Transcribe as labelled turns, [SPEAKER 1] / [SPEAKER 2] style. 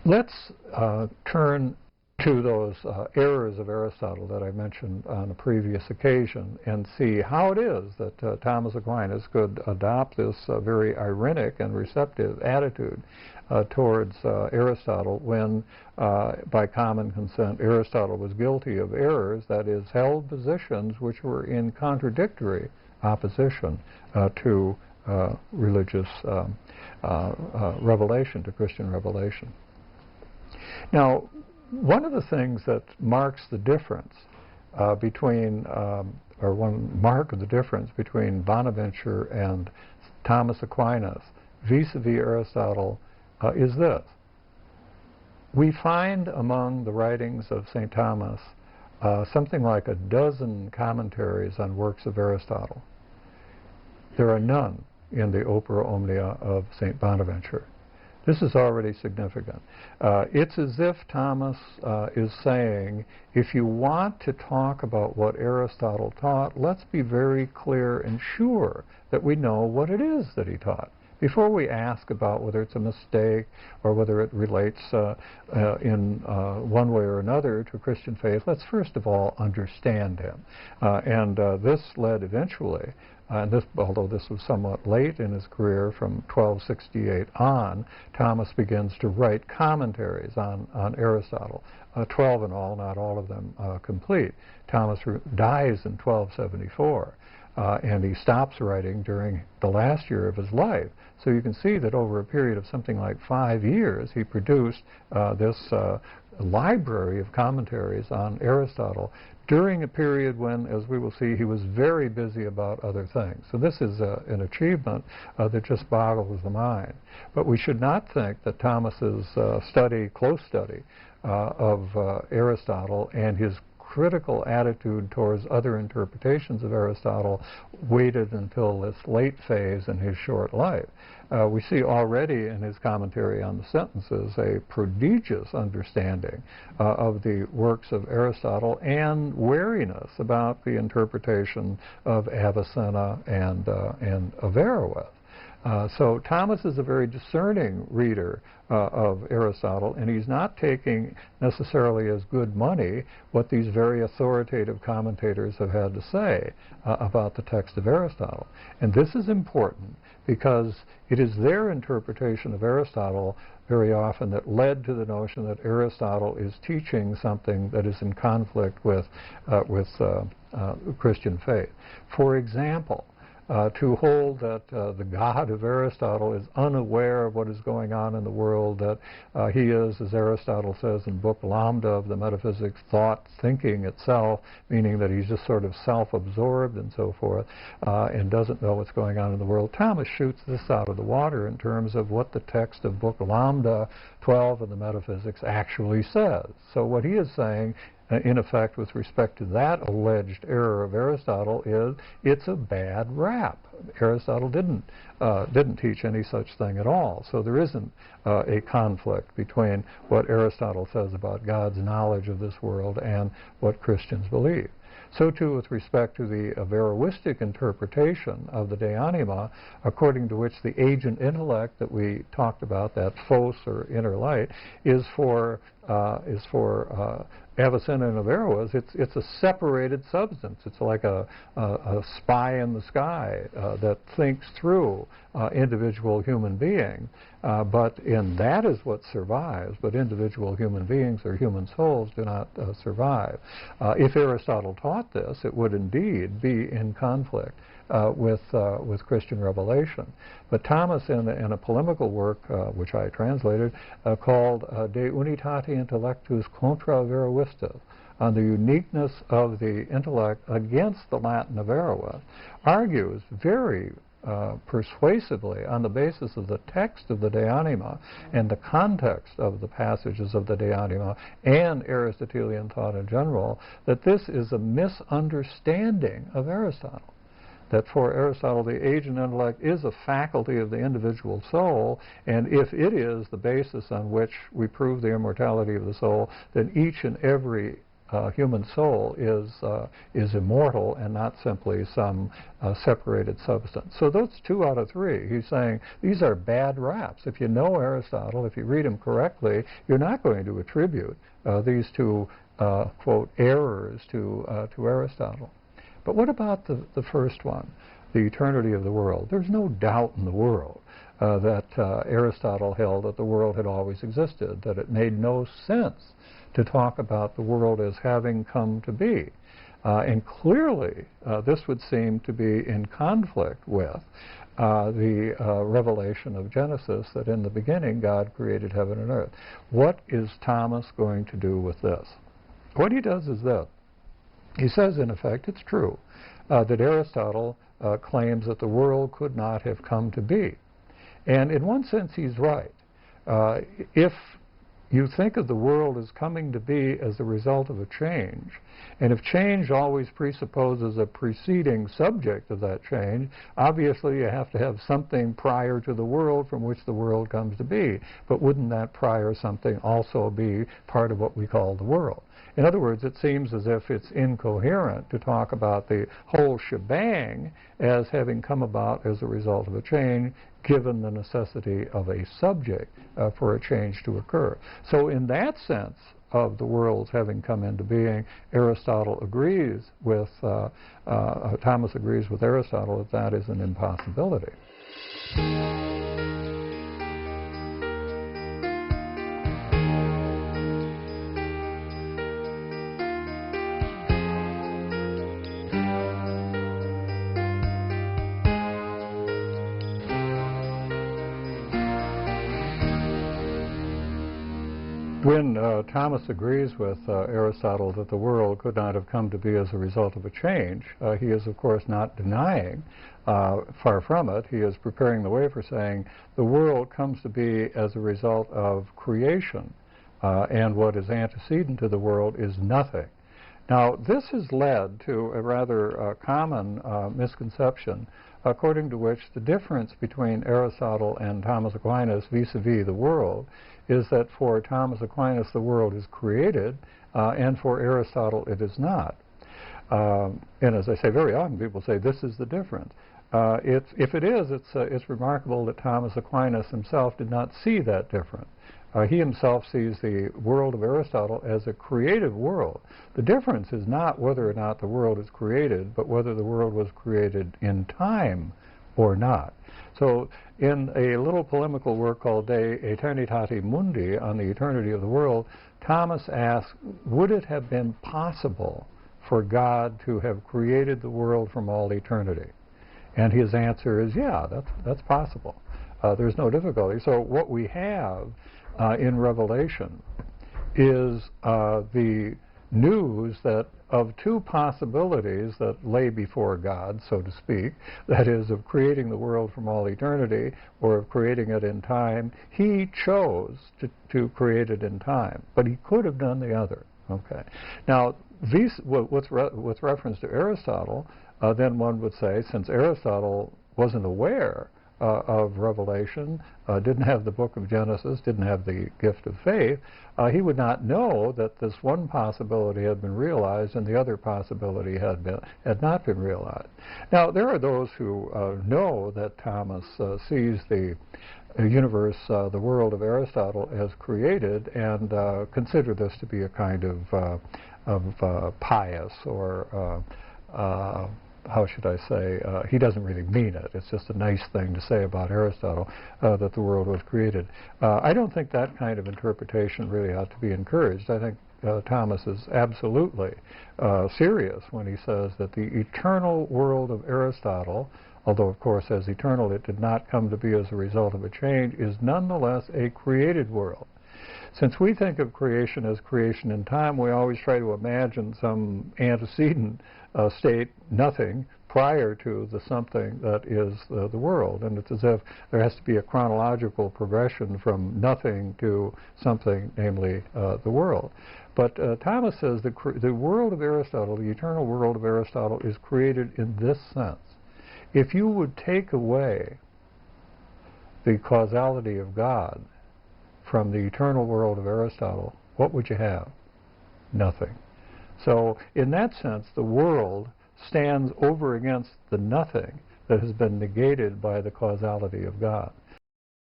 [SPEAKER 1] Let's turn to those errors of Aristotle that I mentioned on a previous occasion and see how it is that Thomas Aquinas could adopt this very ironic and receptive attitude towards Aristotle when, by common consent, Aristotle was guilty of errors, that is, held positions which were in contradictory opposition to religious revelation, to Christian revelation. Now, one of the things that marks the difference between, or one mark of the difference between Bonaventure and Thomas Aquinas vis-a-vis Aristotle is this. We find among the writings of St. Thomas something like a dozen commentaries on works of Aristotle. There are none in the Opera Omnia of St. Bonaventure. This is already significant. It's as if Thomas is saying, if you want to talk about what Aristotle taught, let's be very clear and sure that we know what it is that he taught. Before we ask about whether it's a mistake or whether it relates in one way or another to Christian faith, let's first of all understand him. This led eventually, although this was somewhat late in his career, from 1268 on, Thomas begins to write commentaries on Aristotle. 12 in all, not all of them complete. Thomas dies in 1274. And he stops writing during the last year of his life. So you can see that over a period of something like 5 years, he produced this library of commentaries on Aristotle during a period when, as we will see, he was very busy about other things. So this is an achievement that just boggles the mind. But we should not think that Thomas's close study of Aristotle and his critical attitude towards other interpretations of Aristotle waited until this late phase in his short life. We see already in his commentary on the Sentences a prodigious understanding of the works of Aristotle and wariness about the interpretation of Avicenna and Averroes. So Thomas is a very discerning reader of Aristotle, and he's not taking necessarily as good money what these very authoritative commentators have had to say about the text of Aristotle. And this is important because it is their interpretation of Aristotle very often that led to the notion that Aristotle is teaching something that is in conflict with Christian faith. For example, to hold that the God of Aristotle is unaware of what is going on in the world, that he is, as Aristotle says in Book Lambda of the Metaphysics, thought thinking itself, meaning that he's just sort of self-absorbed and so forth, and doesn't know what's going on in the world. Thomas shoots this out of the water in terms of what the text of Book Lambda 12 of the Metaphysics actually says. So what he is saying, in effect, with respect to that alleged error of Aristotle, is it's a bad rap. Aristotle didn't teach any such thing at all. So there isn't a conflict between what Aristotle says about God's knowledge of this world and what Christians believe. So too with respect to the Averroistic interpretation of the De Anima, according to which the agent intellect that we talked about, that phos or inner light, is for Avicenna and Averroes. It's a separated substance. It's like a spy in the sky that thinks through individual human beings. And that is what survives, but individual human beings or human souls do not survive. If Aristotle taught this, it would indeed be in conflict with Christian revelation. But Thomas, in a polemical work, which I translated, called De Unitate Intellectus contra Averroistas, on the uniqueness of the intellect against the Latin Averroes, argues very persuasively on the basis of the text of the De Anima and the context of the passages of the De Anima and Aristotelian thought in general, that this is a misunderstanding of Aristotle. That for Aristotle, the agent intellect is a faculty of the individual soul, and if it is the basis on which we prove the immortality of the soul, then each and every human soul is immortal and not simply some separated substance. So those 2 out of 3, he's saying these are bad raps. If you know Aristotle, if you read him correctly, you're not going to attribute these 2 quote errors to Aristotle. But what about the first one, the eternity of the world? There's no doubt in the world that Aristotle held that the world had always existed, that it made no sense to talk about the world as having come to be. And clearly, this would seem to be in conflict with the revelation of Genesis, that in the beginning God created heaven and earth. What is Thomas going to do with this? What he does is this. He says, in effect, it's true that Aristotle claims that the world could not have come to be. And in one sense, he's right. If you think of the world as coming to be as a result of a change, and if change always presupposes a preceding subject of that change, obviously you have to have something prior to the world from which the world comes to be. But wouldn't that prior something also be part of what we call the world? In other words, it seems as if it's incoherent to talk about the whole shebang as having come about as a result of a change, given the necessity of a subject for a change to occur. So in that sense of the world's having come into being, Aristotle agrees with, Thomas agrees with Aristotle that that is an impossibility. When Thomas agrees with Aristotle that the world could not have come to be as a result of a change, he is, of course, not denying, far from it. He is preparing the way for saying the world comes to be as a result of creation, and what is antecedent to the world is nothing. Now, this has led to a rather common misconception, according to which the difference between Aristotle and Thomas Aquinas vis-a-vis the world is that for Thomas Aquinas the world is created, and for Aristotle it is not. And as I say, very often people say this is the difference. If it is, it's remarkable that Thomas Aquinas himself did not see that difference. He himself sees the world of Aristotle as a creative world. The difference is not whether or not the world is created, but whether the world was created in time or not. So in a little polemical work called De Aeternitate Mundi, on the eternity of the world, Thomas asks, would it have been possible for God to have created the world from all eternity? And his answer is, yeah, that's possible. There's no difficulty. So what we have in Revelation is the news that of 2 possibilities that lay before God, so to speak, that is, of creating the world from all eternity or of creating it in time. He chose to create it in time, but he could have done the other. Okay. Now, with reference to Aristotle, then one would say, since Aristotle wasn't aware of Revelation, didn't have the book of Genesis, didn't have the gift of faith, he would not know that this one possibility had been realized and the other possibility had not been realized. Now, there are those who know that Thomas sees the universe, the world of Aristotle, as created, and consider this to be a kind of pious or how should I say, he doesn't really mean it. It's just a nice thing to say about Aristotle, that the world was created. I don't think that kind of interpretation really ought to be encouraged. I think Thomas is absolutely serious when he says that the eternal world of Aristotle, although of course as eternal it did not come to be as a result of a change, is nonetheless a created world. Since we think of creation as creation in time, we always try to imagine some antecedent state, nothing, prior to the something that is the world. And it's as if there has to be a chronological progression from nothing to something, namely the world. But Thomas says the world of Aristotle, the eternal world of Aristotle, is created in this sense. If you would take away the causality of God from the eternal world of Aristotle, what would you have? Nothing. So in that sense, the world stands over against the nothing that has been negated by the causality of God.